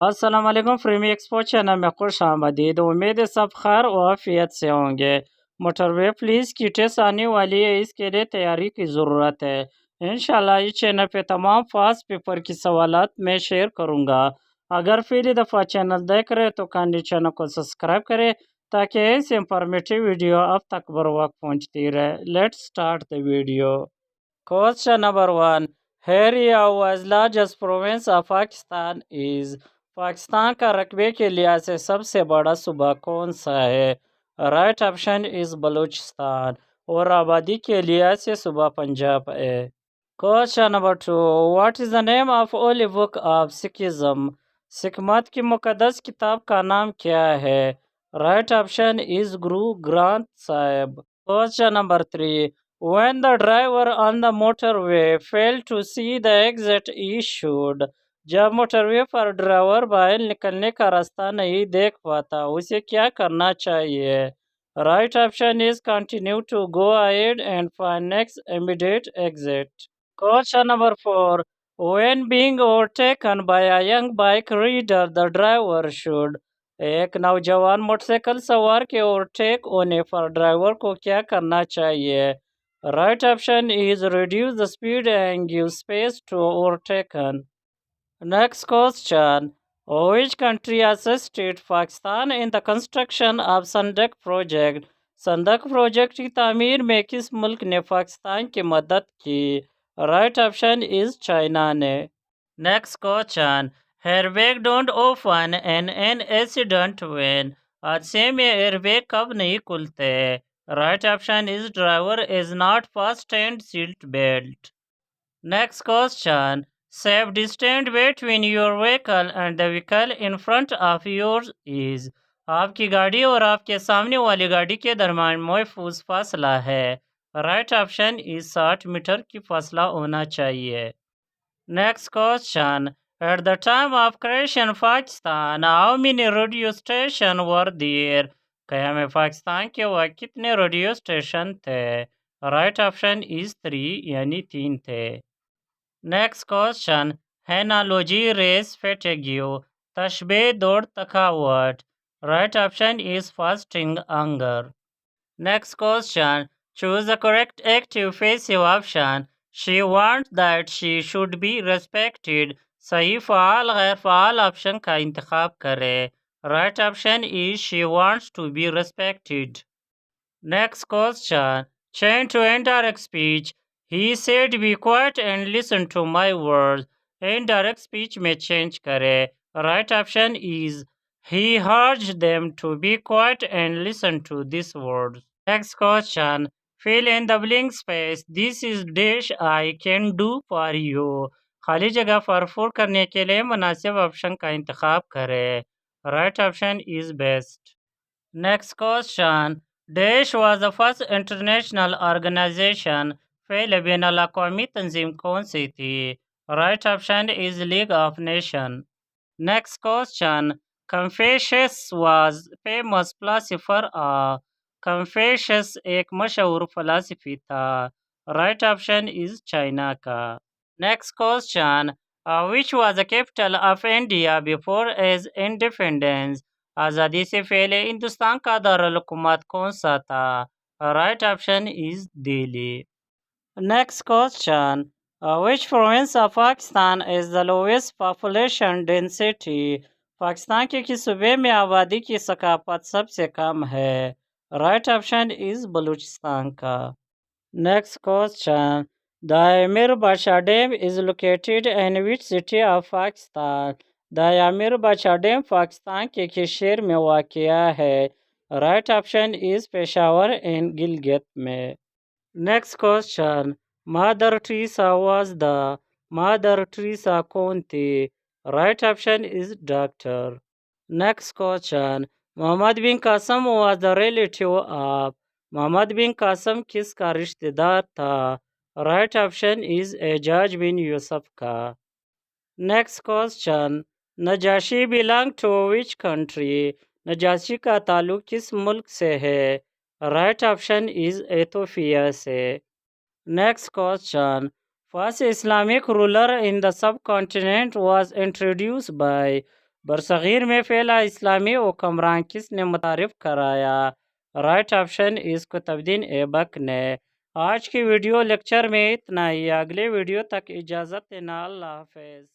अस्सलाम वालेकुम। फ्रीमी expo channel में खुश आमदीद। उम्मीद है सब खैर और आफियत से होंगे। मोटरवे प्लीज़ की टेस्ट आने वाली है, इसके लिए तैयारी की ज़रूरत है। इंशाल्लाह इस चैनल पे तमाम फास्ट पेपर की सवालात मैं शेयर करूँगा। अगर पहली दफ़ा चैनल देख रहे तो काइंडली चैनल को सब्सक्राइब करें ताकि ऐसी इंफॉर्मेटिव वीडियो अब तक बर वक्त पहुँचती रहे। Let's start the video. Question number one. Area was largest province of Pakistan is Pakistan का रकबे के लिहाज से सबसे बड़ा सूबा कौन सा है? राइट ऑप्शन इज बलूचिस्तान और आबादी के लिहाज से सूबा पंजाब है। Question number two. What is the name of Holi book of Sikhism? Sikh मत की मुकद्दस किताब का नाम क्या है? Right option is Guru Granth Sahib. Question number three. When the driver on the motorway failed to see the exit he should, जब मोटरवे पर driver बाहर निकलने का रास्ता नहीं देख पाता उसे क्या करना चाहिए? Right option is continue to go ahead and find next immediate exit. Question number four. When being overtaken by a young bike rider, the driver should, एक नौजवान मोटरसाइकिल सवार के ओवरटेक होने पर ड्राइवर को क्या करना चाहिए? Right option is reduce the speed and give space to overtaken. Next question. Which country assisted Pakistan in the construction of Sandak project? Sandak project की तामीर में किस मुल्क ने पाकिस्तान की मदद की? राइट ऑप्शन इज चाइना ने। Next question. Airbag don't open an accident when, हादसे में एयरबैग कब नहीं खुलते? Right option is driver is not fastened seat belt. Next question. Safe distance between your vehicle and the vehicle in front of yours is, आपकी गाड़ी और आपके सामने वाली गाड़ी के दरम्यान महफूज फासला है। राइट ऑप्शन इज 60 मीटर की फासला होना चाहिए। Next question. At the time of creation Pakistan how many radio station were there? क़याम पाकिस्तान के वक्त कितने रेडियो स्टेशन थे? राइट ऑप्शन इज 3 यानी 3 थे। Next question. Analogy race fatigue, तशबीह दौड़ थकावट। Right option is fasting hunger. Next question. Choose the correct active passive option. She wants that she should be respected, सही फ़ाल गैर फ़ाल ऑप्शन का इंतखाब करें। Right option is she wants to be respected. Next question. Change to indirect speech. He said be quiet and listen to my words. Indirect speech में change करें। Right option is he urged them to be quiet and listen to these words. Next question. Fill in the blank space. This is dash I can do for you. खाली जगह पर full करने के लिए मुनासिब option का इंतखाब करें। Right option is best. Next question. Dash was the first international organization. पहले बैन अल-अक़वामी तंजीम कौन सी थी? Right option is League of Nation. Next question. Confucius was famous philosopher of, Confucius एक मशहूर फलासफी था। राइट ऑप्शन इज चाइना का। Next question. Which was the capital of India before as independence? आज़ादी से पहले हिंदुस्तान का दारुल हुकूमत कौन सा था? Right option is Delhi. Next question. Which province of Pakistan is the lowest population density? Pakistan के किस सूबे में आबादी की सकाफत सबसे कम है? राइट ऑप्शन इज बलूचिस्तान का। Next question. द अमीर बादशाह dam is located in which city of Pakistan? The अमीर बादशाह डैम पाकिस्तान के किस शहर में वाक़या है? राइट ऑप्शन इज पेशावर इन गिलगित में। Next question. Mother Teresa was the, mother Teresa कौन थी? Right option is doctor. Next question. Mohammad bin Qasim was the relative of, Mohammad bin Qasim किसका रिश्तेदार था? Right option is Ejaz bin Yusuf का। Next question. Najashi belong to which country? Najashi का ताल्लुक किस मुल्क से है? राइट ऑप्शन इज एथोपिया से। Next question. First Islamic ruler in the subcontinent was introduce by, बरसगीर में फैला इस्लामी हुक्मरान किसने मुतारिफ कराया? राइट ऑप्शन इस कुतुबुद्दीन ऐबक ने। आज की वीडियो लेक्चर में इतना ही। अगले वीडियो तक इजाज़त देना। अल्लाह हाफ़िज़।